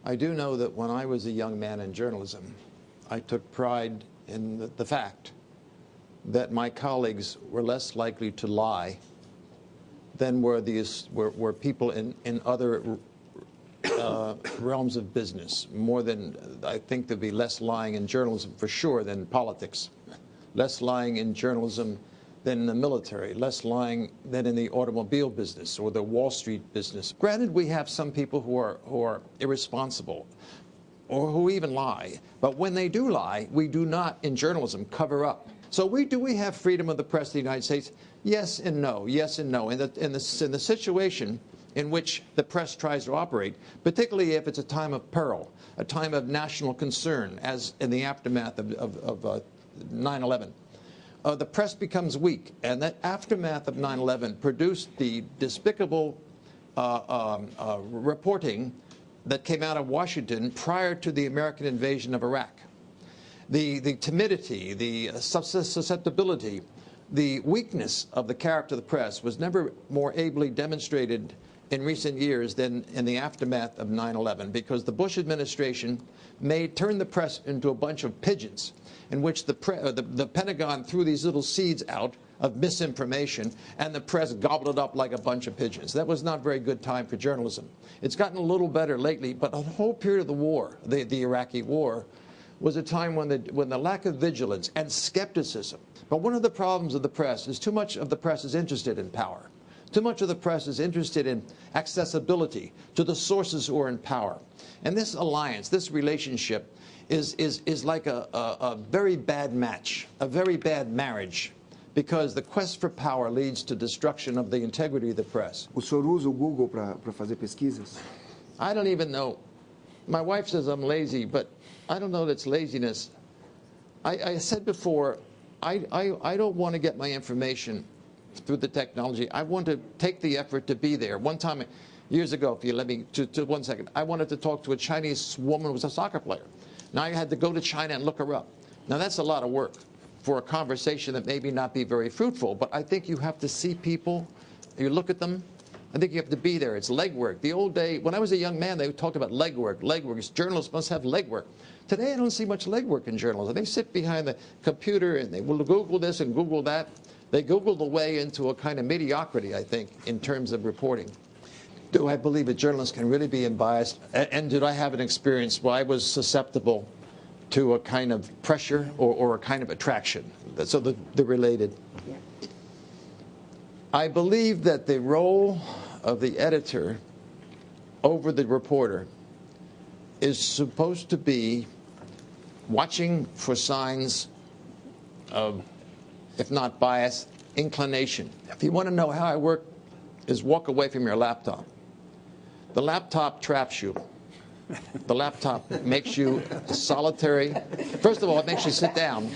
I do know that when I was a young man in journalism, I took pride in the fact that my colleagues were less likely to lie than were people in other realms of business. More than, I think there'd be less lying in journalism for sure than politics, less lying in journalism than in the military, less lying than in the automobile business or the Wall Street business. Granted, we have some people who are irresponsible or who even lie, but when they do lie, we do not, in journalism, cover up. So do we have freedom of the press in the United States? Yes and no, yes and no. In the situation in which the press tries to operate, particularly if it's a time of peril, a time of national concern, as in the aftermath of 9/11. The press becomes weak, and that aftermath of 9/11 produced the despicable reporting that came out of Washington prior to the American invasion of Iraq. The timidity, the susceptibility, the weakness of the character of the press was never more ably demonstrated in recent years than in the aftermath of 9/11, because the Bush administration turned the press into a bunch of pigeons in which the Pentagon threw these little seeds out of misinformation, and the press gobbled it up like a bunch of pigeons. That was not a very good time for journalism. It's gotten a little better lately, but the whole period of the war, the Iraqi war, was a time when the lack of vigilance and skepticism. But one of the problems of the press is too much of the press is interested in power. Too much of the press is interested in accessibility to the sources who are in power. And this alliance, this relationship, is like a very bad match, a very bad marriage, because the quest for power leads to destruction of the integrity of the press. O senhor usa o Google para fazer pesquisas? I don't even know. My wife says I'm lazy, but I don't know that it's laziness. I said before, I don't want to get my information through the technology. I want to take the effort to be there. One time, years ago, if you let me, to 1 second, I wanted to talk to a Chinese woman who was a soccer player. Now I had to go to China and look her up. Now that's a lot of work for a conversation that maybe not be very fruitful, but I think you have to see people, you look at them, I think you have to be there. It's legwork. The old day, when I was a young man, they talked about legwork. Journalists must have legwork. Today I don't see much legwork in journalism. They sit behind the computer and they will Google this and Google that. They Google the way into a kind of mediocrity, I think, in terms of reporting. Do I believe a journalist can really be unbiased? And did I have an experience where I was susceptible to a kind of pressure or a kind of attraction? So they're related. Yeah. I believe that the role of the editor over the reporter is supposed to be watching for signs of, if not bias, inclination. If you want to know how I work, is walk away from your laptop. The laptop traps you. The laptop makes you solitary. First of all, it makes you sit down.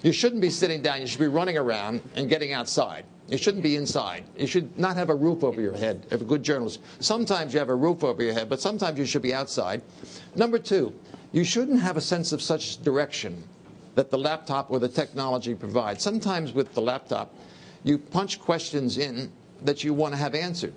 You shouldn't be sitting down. You should be running around and getting outside. You shouldn't be inside. You should not have a roof over your head, if a good journalist. Sometimes you have a roof over your head, but sometimes you should be outside. Number two, you shouldn't have a sense of such direction that the laptop or the technology provides. Sometimes with the laptop, you punch questions in that you want to have answered.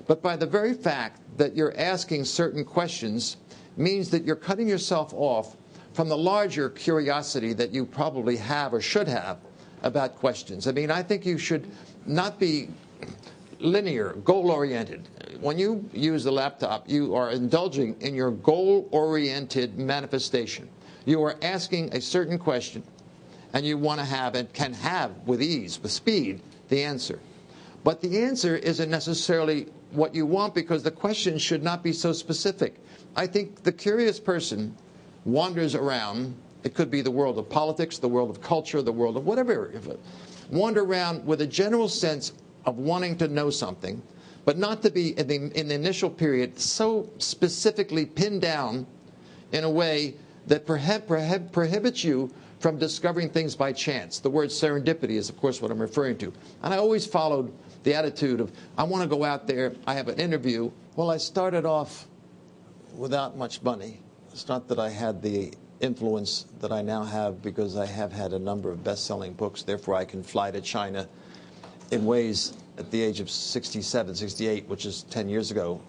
But by the very fact that you're asking certain questions means that you're cutting yourself off from the larger curiosity that you probably have or should have about questions. I mean, I think you should not be linear, goal-oriented. When you use the laptop, you are indulging in your goal-oriented manifestation. You are asking a certain question, and you want to have and can have with ease, with speed, the answer. But the answer isn't necessarily what you want, because the question should not be so specific. I think the curious person wanders around. It could be the world of politics, the world of culture, the world of whatever. Wander around with a general sense of wanting to know something, but not to be, in the initial period, so specifically pinned down in a way that prohibits you from discovering things by chance. The word serendipity is, of course, what I'm referring to. And I always followed the attitude of, I want to go out there, I have an interview. Well, I started off without much money. It's not that I had the influence that I now have, because I have had a number of best-selling books. Therefore, I can fly to China in ways at the age of 67, 68, which is 10 years ago.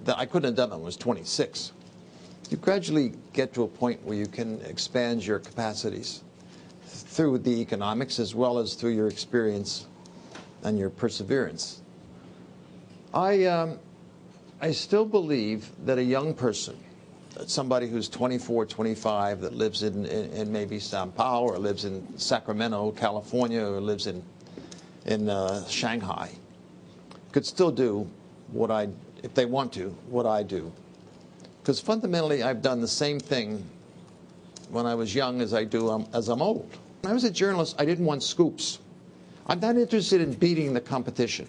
I couldn't have done that when I was 26. you gradually get to a point where you can expand your capacities through the economics as well as through your experience and your perseverance. I still believe that a young person, somebody who's 24, 25, that lives in maybe Sao Paulo or lives in Sacramento, California, or lives in Shanghai, could still do if they want to, what I do. Because fundamentally, I've done the same thing when I was young as I do as I'm old. When I was a journalist, I didn't want scoops. I'm not interested in beating the competition.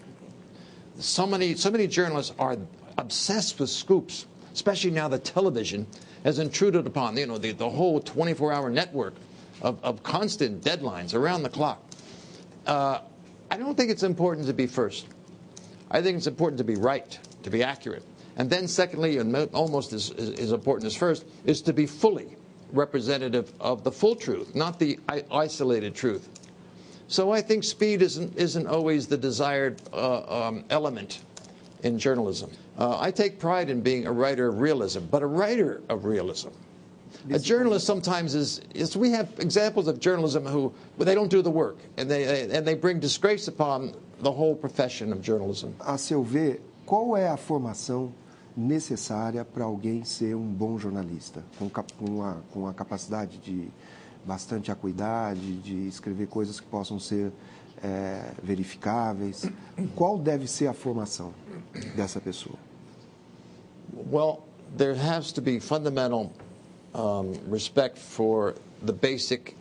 So many journalists are obsessed with scoops, especially now that television has intruded upon, the whole 24-hour network of constant deadlines around the clock. I don't think it's important to be first. I think it's important to be right, to be accurate. And then secondly, and almost as important as first, is to be fully representative of the full truth, not the isolated truth. So I think speed isn't always the desired element in journalism. I take pride in being a writer of realism, but a writer of realism. A journalist sometimes is we have examples of journalism who they don't do the work, and they bring disgrace upon the whole profession of journalism. A seu ver, qual é a formação necessária para alguém ser bom jornalista, com a capacidade de bastante acuidade, de escrever coisas que possam ser verificáveis? Qual deve ser a formação dessa pessoa? Well, there has to be fundamental respect for the basic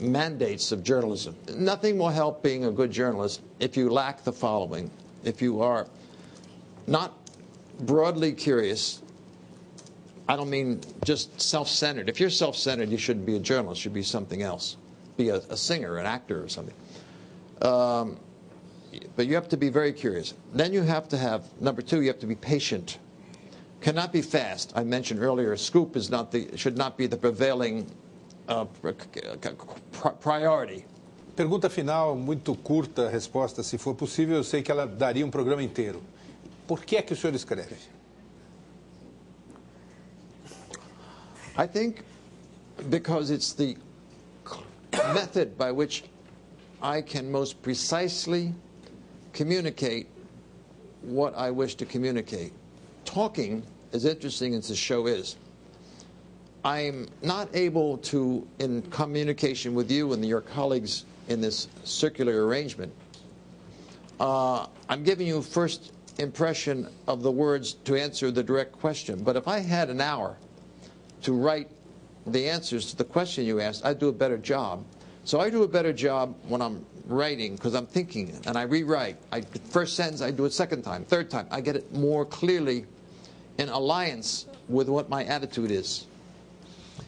mandates of journalism. Nothing will help being a good journalist if you lack the following. If you are not broadly curious, I don't mean just self-centered. If you're self-centered, you shouldn't be a journalist. You should be something else. Be a singer, an actor or something. But you have to be very curious. Then you have to have, number two, you have to be patient. Cannot be fast. I mentioned earlier, a scoop should not be the prevailing priority. Pergunta final, muito curta a resposta, se for possível. Eu sei que ela daria programa inteiro. Por que é que o senhor escreve? I think because it's the method by which I can most precisely communicate what I wish to communicate. Talking, as interesting as the show is, I'm not able to, in communication with you and your colleagues in this circular arrangement, I'm giving you first impression of the words to answer the direct question. But if I had an hour to write the answers to the question you asked, I'd do a better job. So I do a better job when I'm writing because I'm thinking and I rewrite. First sentence, I do it second time, third time. I get it more clearly in alliance with what my attitude is.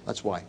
That's why.